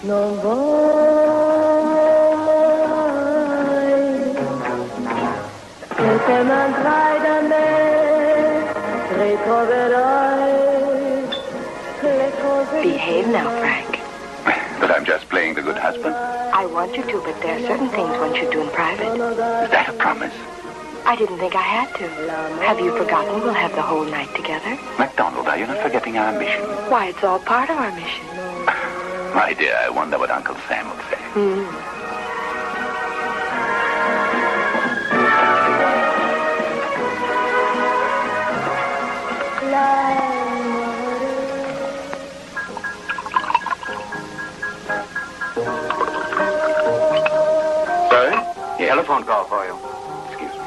Non vuoi che te mandrai da me, ritroverai le cose. Behave now, Frank. But I'm just playing the good husband. I want you to, but there are certain things one should do in private. Is that a promise? I didn't think I had to. Have you forgotten we'll have the whole night together? MacDonald, are you not forgetting our mission? Why, it's all part of our mission. My dear, I wonder what Uncle Sam will say. Sir, telephone call for you. Excuse me.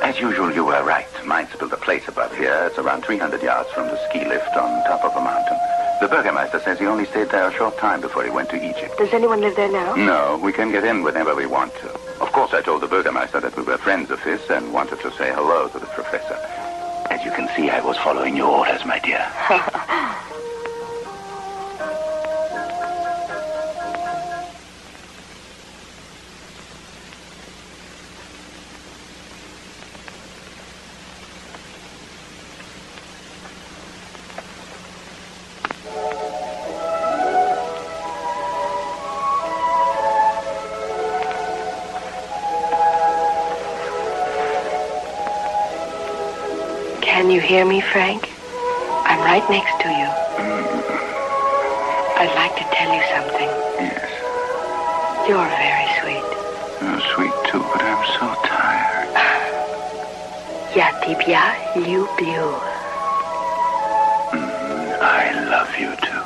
As usual, you were right. Mines built a place above here. It's around 300 yards from the ski lift on top of a mountain. The Burgermeister says he only stayed there a short time before he went to Egypt. Does anyone live there now? No, we can get in whenever we want to. Of course, I told the Burgermeister that we were friends of his and wanted to say hello to the professor. As you can see, I was following your orders, my dear. Can you hear me, Frank? I'm right next to you. I'd like to tell you something. Yes. You're very sweet. You're sweet, too, but I'm so tired. Я тебя люблю. I love you, too.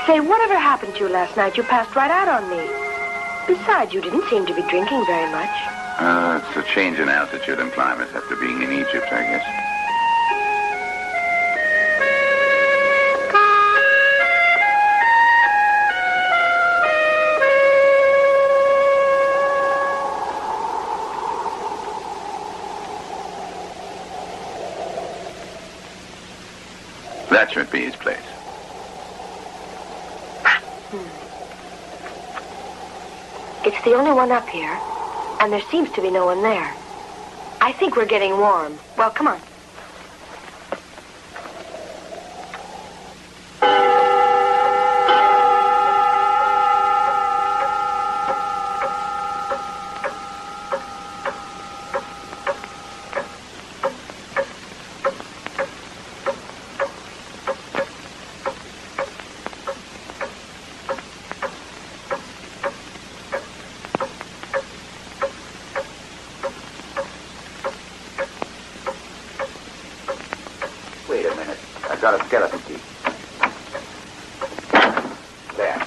Say, whatever happened to you last night? You passed right out on me. Besides, you didn't seem to be drinking very much. It's a change in altitude and climate after being in Egypt, I guess. That should be his place. It's the only one up here, and there seems to be no one there. I think we're getting warm. Well, come on. Wait a minute. I've got a skeleton key. There.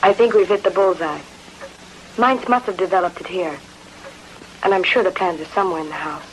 I think we've hit the bullseye. Mainz must have developed it here. And I'm sure the plans are somewhere in the house.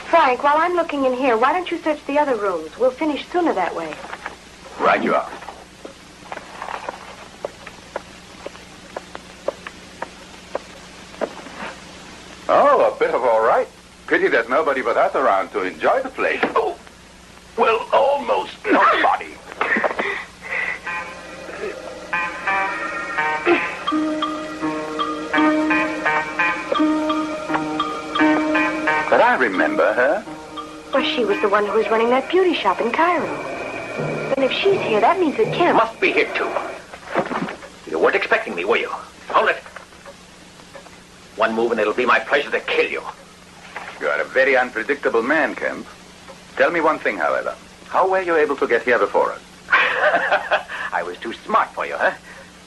Frank, while I'm looking in here, why don't you search the other rooms? We'll finish sooner that way. Right you are. Oh, a bit of all right. Pity there's nobody but us around to enjoy the place. Oh, well, almost nobody. But I remember her. Well, she was the one who was running that beauty shop in Cairo. Then if she's here, that means that Kim must be here, too. You weren't expecting me, were you? Hold it. One move and it'll be my pleasure to kill you. You are a very unpredictable man, Kemp. Tell me one thing, however. How were you able to get here before us? I was too smart for you, huh?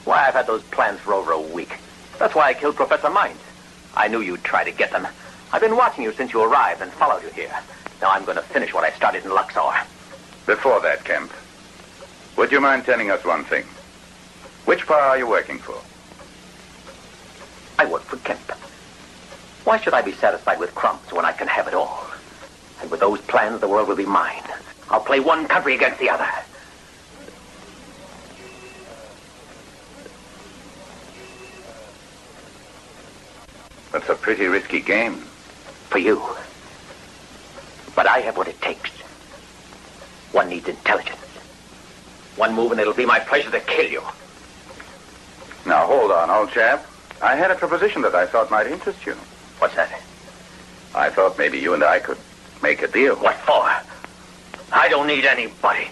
Why, I've had those plans for over a week. That's why I killed Professor Mainz. I knew you'd try to get them. I've been watching you since you arrived and followed you here. Now I'm going to finish what I started in Luxor. Before that, Kemp, would you mind telling us one thing? Which power are you working for? I work for Kemp. Why should I be satisfied with crumbs when I can have it all? And with those plans, the world will be mine. I'll play one country against the other. That's a pretty risky game. For you. But I have what it takes. One needs intelligence. One move and it'll be my pleasure to kill you. Now, hold on, old chap. I had a proposition that I thought might interest you. What's that? I thought maybe you and I could make a deal. What for? I don't need anybody.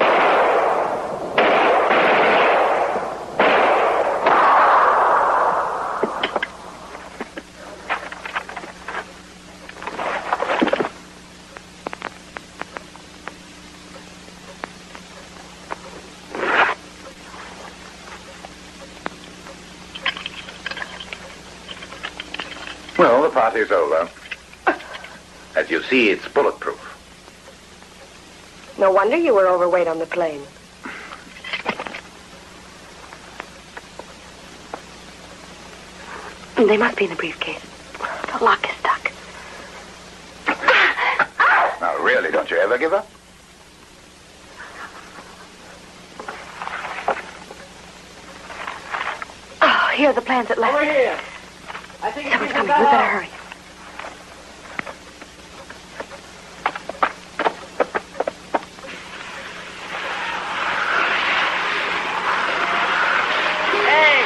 Well, the party's over. As you see, it's bulletproof. No wonder you were overweight on the plane. They must be in the briefcase. The lock is stuck. Now, really, don't you ever give up? Oh, here are the plans at last. Over here. I think Someone's coming. We better hurry. Hey,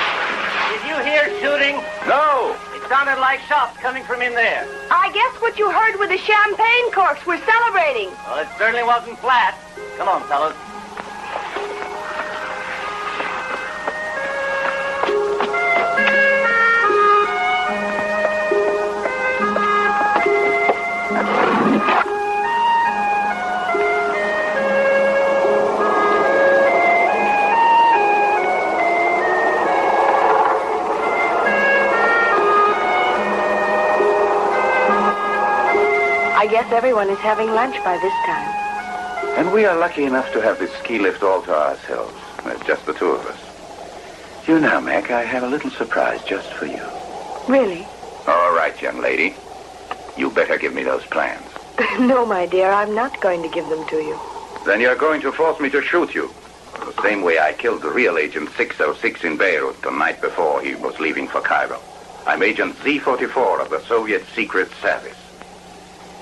did you hear shooting? No! It sounded like shots coming from in there. I guess what you heard were the champagne corks. We're celebrating. Well, it certainly wasn't flat. Come on, fellas. I guess everyone is having lunch by this time. And we are lucky enough to have this ski lift all to ourselves. There's just the two of us. You know, Mac, I have a little surprise just for you. Really? All right, young lady. You better give me those plans. No, my dear, I'm not going to give them to you. Then you're going to force me to shoot you. The same way I killed the real Agent 606 in Beirut the night before he was leaving for Cairo. I'm Agent Z44 of the Soviet Secret Service.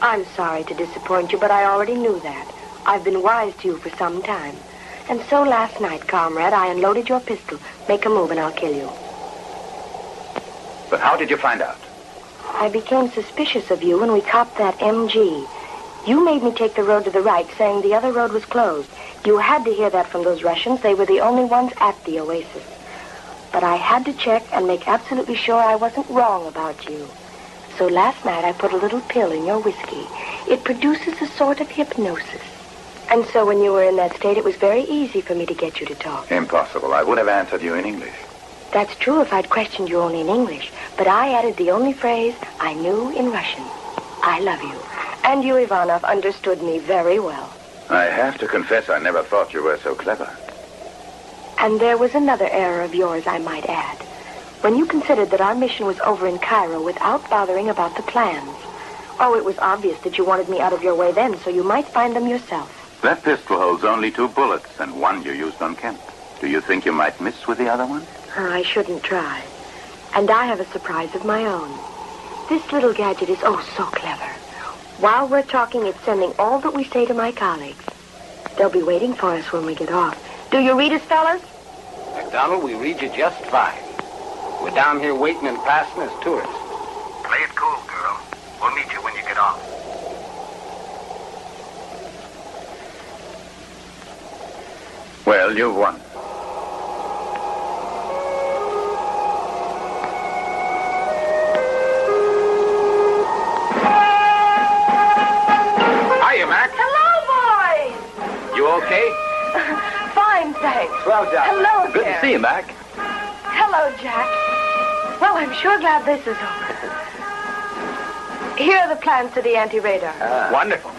I'm sorry to disappoint you, but I already knew that. I've been wise to you for some time. And so last night, comrade, I unloaded your pistol. Make a move and I'll kill you. But how did you find out? I became suspicious of you when we copped that MG. You made me take the road to the right, saying the other road was closed. You had to hear that from those Russians. They were the only ones at the oasis. But I had to check and make absolutely sure I wasn't wrong about you. So last night I put a little pill in your whiskey. It produces a sort of hypnosis. And so when you were in that state, it was very easy for me to get you to talk. Impossible. I would have answered you in English. That's true if I'd questioned you only in English. But I added the only phrase I knew in Russian. I love you. And you, Ivanov, understood me very well. I have to confess I never thought you were so clever. And there was another error of yours, I might add. When you considered that our mission was over in Cairo without bothering about the plans. Oh, it was obvious that you wanted me out of your way then, so you might find them yourself. That pistol holds only 2 bullets, and one you used on Kent. Do you think you might miss with the other one? I shouldn't try. And I have a surprise of my own. This little gadget is oh so clever. While we're talking, it's sending all that we say to my colleagues. They'll be waiting for us when we get off. Do you read us, fellas? McDonald, we read you just fine. We're down here waiting and passing as tourists. Play it cool, girl. We'll meet you when you get off. Well, you've won. Hiya, Mac. Hello, boys! You okay? Fine, thanks. Well done. Hello, Good there. to see you, Mac. Hello, Jack. Well, I'm sure glad this is over. Here are the plans to the anti-radar. Wonderful.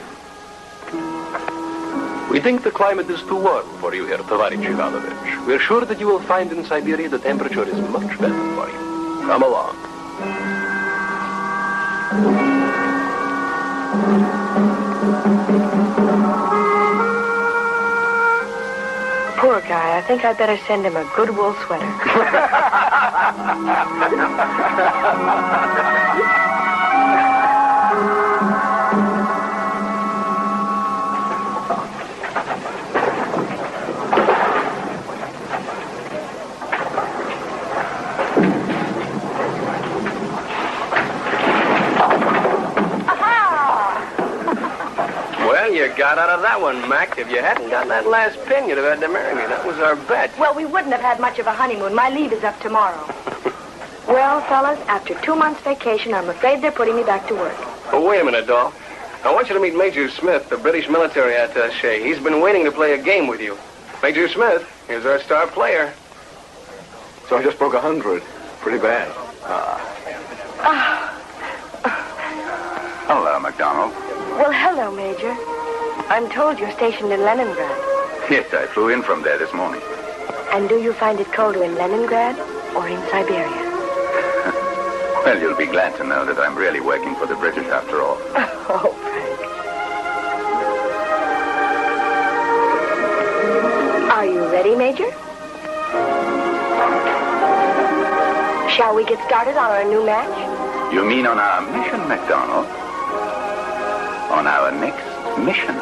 We think the climate is too warm for you here, Tavarish Ivanovich. We're sure that you will find in Siberia the temperature is much better for you. Come along. Poor guy. I think I'd better send him a good wool sweater. You got out of that one, Mac. If you hadn't gotten that last pin, you'd have had to marry me. That was our bet. Well, we wouldn't have had much of a honeymoon. My leave is up tomorrow. Well, fellas, after 2 months' vacation, I'm afraid they're putting me back to work. Oh, wait a minute, doll. I want you to meet Major Smith, the British military attaché. He's been waiting to play a game with you. Major Smith, here's our star player. So I just broke 100. Pretty bad. Hello, MacDonald. Well, hello, Major. I'm told you're stationed in Leningrad. Yes, I flew in from there this morning. And do you find it colder in Leningrad or in Siberia? Well, you'll be glad to know that I'm really working for the British after all. Oh, Frank. Are you ready, Major? Shall we get started on our new match? You mean on our mission, MacDonald? On our next mission.